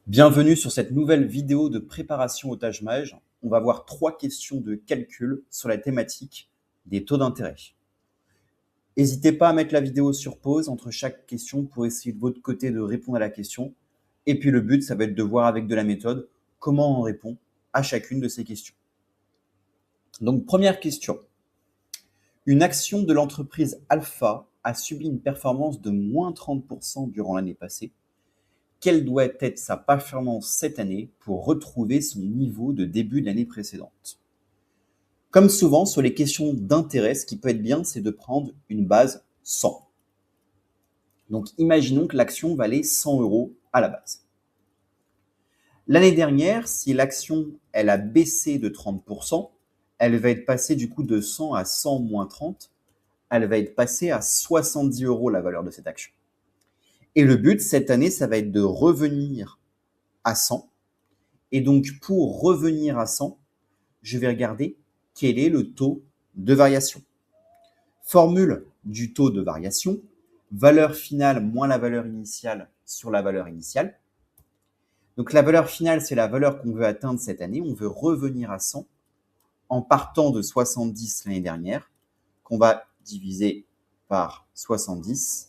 Bienvenue sur cette nouvelle vidéo de préparation au Taj Mahal. On va voir 3 questions de calcul sur la thématique des taux d'intérêt. N'hésitez pas à mettre la vidéo sur pause entre chaque question pour essayer de votre côté de répondre à la question. Et puis le but, ça va être de voir avec de la méthode comment on répond à chacune de ces questions. Donc première question. Une action de l'entreprise Alpha a subi une performance de moins 30% durant l'année passée. Quelle doit être sa performance cette année pour retrouver son niveau de début de l'année précédente? Comme souvent, sur les questions d'intérêt, ce qui peut être bien, c'est de prendre une base 100. Donc, imaginons que l'action valait 100 € à la base. L'année dernière, si l'action elle a baissé de 30%, elle va être passée du coup de 100 à 100 moins 30, elle va être passée à 70 € la valeur de cette action. Et le but cette année, ça va être de revenir à 100. Et donc, pour revenir à 100, je vais regarder quel est le taux de variation. Formule du taux de variation, valeur finale moins la valeur initiale sur la valeur initiale. Donc, la valeur finale, c'est la valeur qu'on veut atteindre cette année. On veut revenir à 100 en partant de 70 l'année dernière, qu'on va diviser par 70.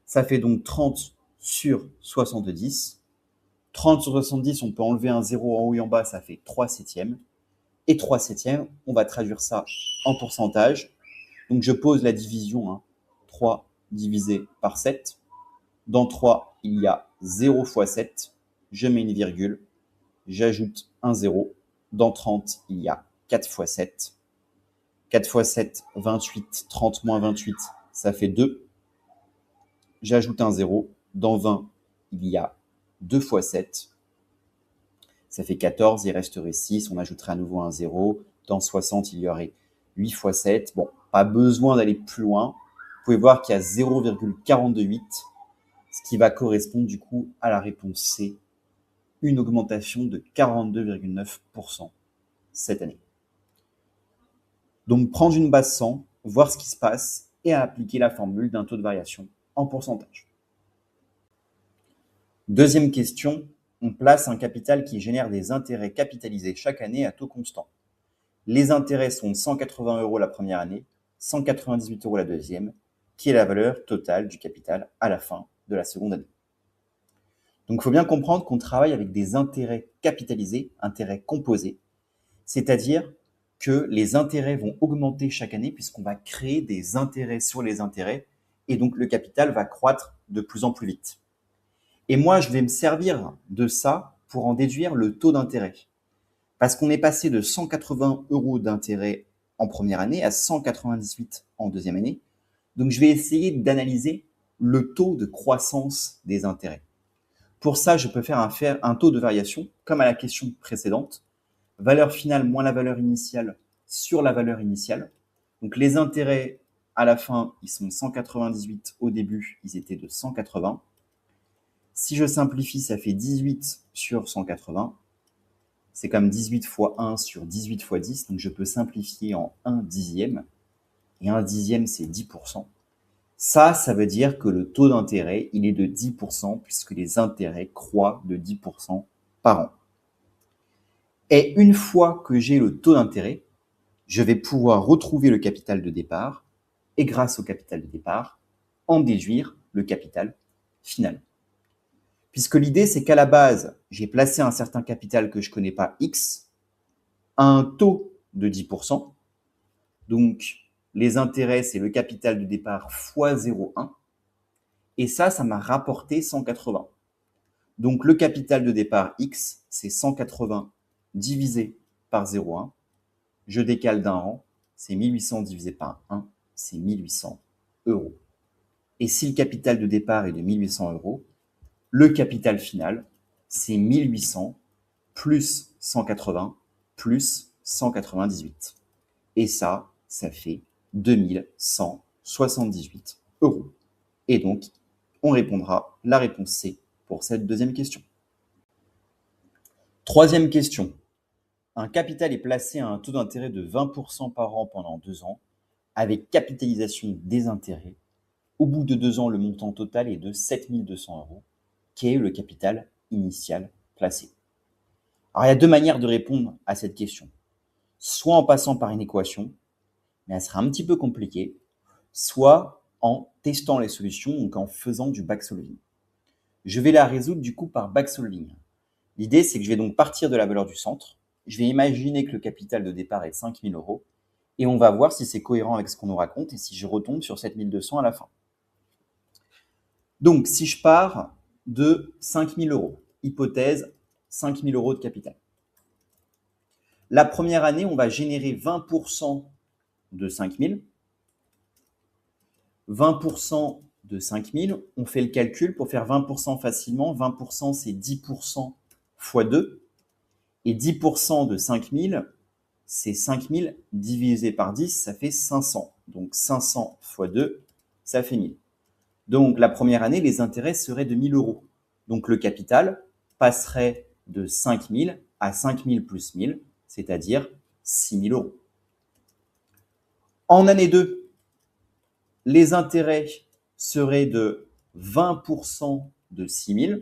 Ça fait donc 30 sur 70. 30 sur 70, on peut enlever un 0 en haut et en bas, ça fait 3 septièmes. Et 3 septièmes, on va traduire ça en pourcentage. Donc, je pose la division, 3 divisé par 7. Dans 3, il y a 0 fois 7. Je mets une virgule. J'ajoute un 0. Dans 30, il y a 4 fois 7. 4 fois 7, 28. 30 moins 28, ça fait 2. J'ajoute un 0. Dans 20, il y a 2 fois 7. Ça fait 14, il resterait 6. On ajouterait à nouveau un 0. Dans 60, il y aurait 8 fois 7. Bon, pas besoin d'aller plus loin. Vous pouvez voir qu'il y a 0,428, ce qui va correspondre du coup à la réponse C, une augmentation de 42,9% cette année. Donc, prendre une base 100, voir ce qui se passe et appliquer la formule d'un taux de variation en pourcentage. Deuxième question, on place un capital qui génère des intérêts capitalisés chaque année à taux constant. Les intérêts sont de 180 € la première année, 198 € la deuxième, qui est la valeur totale du capital à la fin de la seconde année. Donc, il faut bien comprendre qu'on travaille avec des intérêts capitalisés, intérêts composés, c'est-à-dire que les intérêts vont augmenter chaque année puisqu'on va créer des intérêts sur les intérêts et donc le capital va croître de plus en plus vite. Et moi, je vais me servir de ça pour en déduire le taux d'intérêt. Parce qu'on est passé de 180 € d'intérêt en première année à 198 en deuxième année. Donc, je vais essayer d'analyser le taux de croissance des intérêts. Pour ça, je peux faire un taux de variation, comme à la question précédente. Valeur finale moins la valeur initiale sur la valeur initiale. Donc, les intérêts, à la fin, ils sont 198. Au début, ils étaient de 180. Si je simplifie, ça fait 18 sur 180. C'est comme 18 fois 1 sur 18 fois 10. Donc, je peux simplifier en 1 dixième. Et 1 dixième, c'est 10%. Ça veut dire que le taux d'intérêt, il est de 10% puisque les intérêts croient de 10% par an. Et une fois que j'ai le taux d'intérêt, je vais pouvoir retrouver le capital de départ et grâce au capital de départ, en déduire le capital final. Puisque l'idée, c'est qu'à la base, j'ai placé un certain capital que je ne connais pas, X, à un taux de 10%. Donc, les intérêts, c'est le capital de départ fois 0,1. Et ça m'a rapporté 180. Donc, le capital de départ X, c'est 180 divisé par 0,1. Je décale d'un rang, c'est 1800 divisé par 1, c'est 1800 €. Et si le capital de départ est de 1800 €, le capital final, c'est 1800 plus 180 plus 198. Et ça fait 2178 €. Et donc, on répondra la réponse C pour cette deuxième question. Troisième question. Un capital est placé à un taux d'intérêt de 20% par an pendant 2 ans, avec capitalisation des intérêts. Au bout de 2 ans, le montant total est de 7 200 €, qui est le capital initial classé. Alors, il y a deux manières de répondre à cette question. Soit en passant par une équation, mais elle sera un petit peu compliquée, soit en testant les solutions, donc en faisant du backsolving. Je vais la résoudre du coup par backsolving. L'idée, c'est que je vais donc partir de la valeur du centre. Je vais imaginer que le capital de départ est 5 000 euros et on va voir si c'est cohérent avec ce qu'on nous raconte et si je retombe sur 7 200 à la fin. Donc, si je pars de 5 000 euros, hypothèse 5 000 euros de capital. La première année, on va générer 20% de 5 000. 20% de 5 000, on fait le calcul pour faire 20% facilement. 20%, c'est 10% fois 2. Et 10% de 5 000, c'est 5 000 divisé par 10, ça fait 500. Donc 500 fois 2, ça fait 1000. Donc la première année, les intérêts seraient de 1 000 euros. Donc le capital passerait de 5 000 à 5 000 plus 1 000, c'est-à-dire 6 000 euros. En année 2, les intérêts seraient de 20% de 6 000.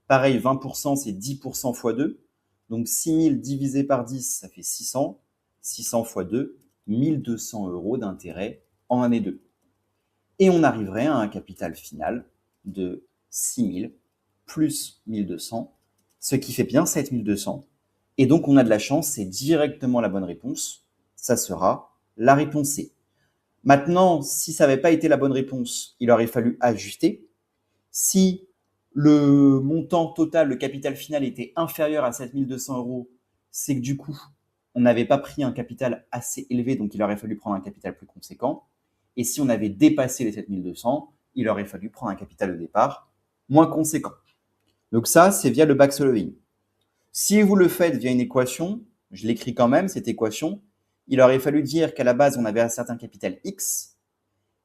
Pareil, 20%, c'est 10% fois 2. Donc 6 000 divisé par 10, ça fait 600. 600 fois 2, 1 200 euros d'intérêt en année 2. Et on arriverait à un capital final de 6 000 plus 1 200, ce qui fait bien 7 200. Et donc, on a de la chance, c'est directement la bonne réponse. Ça sera la réponse C. Maintenant, si ça n'avait pas été la bonne réponse, il aurait fallu ajuster. Si le montant total, le capital final était inférieur à 7 200 euros, c'est que du coup, on n'avait pas pris un capital assez élevé, donc il aurait fallu prendre un capital plus conséquent. Et si on avait dépassé les 7 200, il aurait fallu prendre un capital de départ moins conséquent. Donc ça, c'est via le backsolving. Si vous le faites via une équation, je l'écris quand même, cette équation, il aurait fallu dire qu'à la base, on avait un certain capital X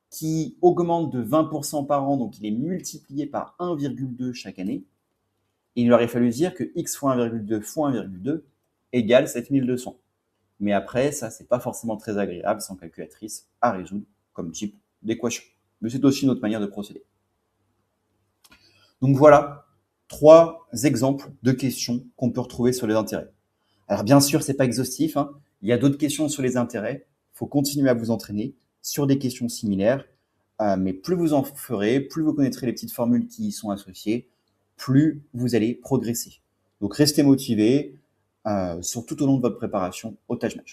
qui augmente de 20% par an, donc il est multiplié par 1,2 chaque année. Et il aurait fallu dire que X fois 1,2 fois 1,2 égale 7200. Mais après, ça, c'est pas forcément très agréable sans calculatrice à résoudre comme type d'équation. Mais c'est aussi une autre manière de procéder. Donc voilà, 3 exemples de questions qu'on peut retrouver sur les intérêts. Alors bien sûr, c'est pas exhaustif, hein. Il y a d'autres questions sur les intérêts. Il faut continuer à vous entraîner sur des questions similaires. Mais plus vous en ferez, plus vous connaîtrez les petites formules qui y sont associées, plus vous allez progresser. Donc restez motivés sur tout au long de votre préparation au Taj Mahal.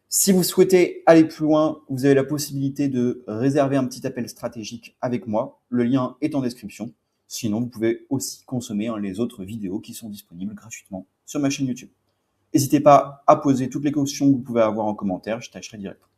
Si vous souhaitez aller plus loin, vous avez la possibilité de réserver un petit appel stratégique avec moi. Le lien est en description. Sinon, vous pouvez aussi consommer les autres vidéos qui sont disponibles gratuitement sur ma chaîne YouTube. N'hésitez pas à poser toutes les questions que vous pouvez avoir en commentaire, je tâcherai d'y répondre.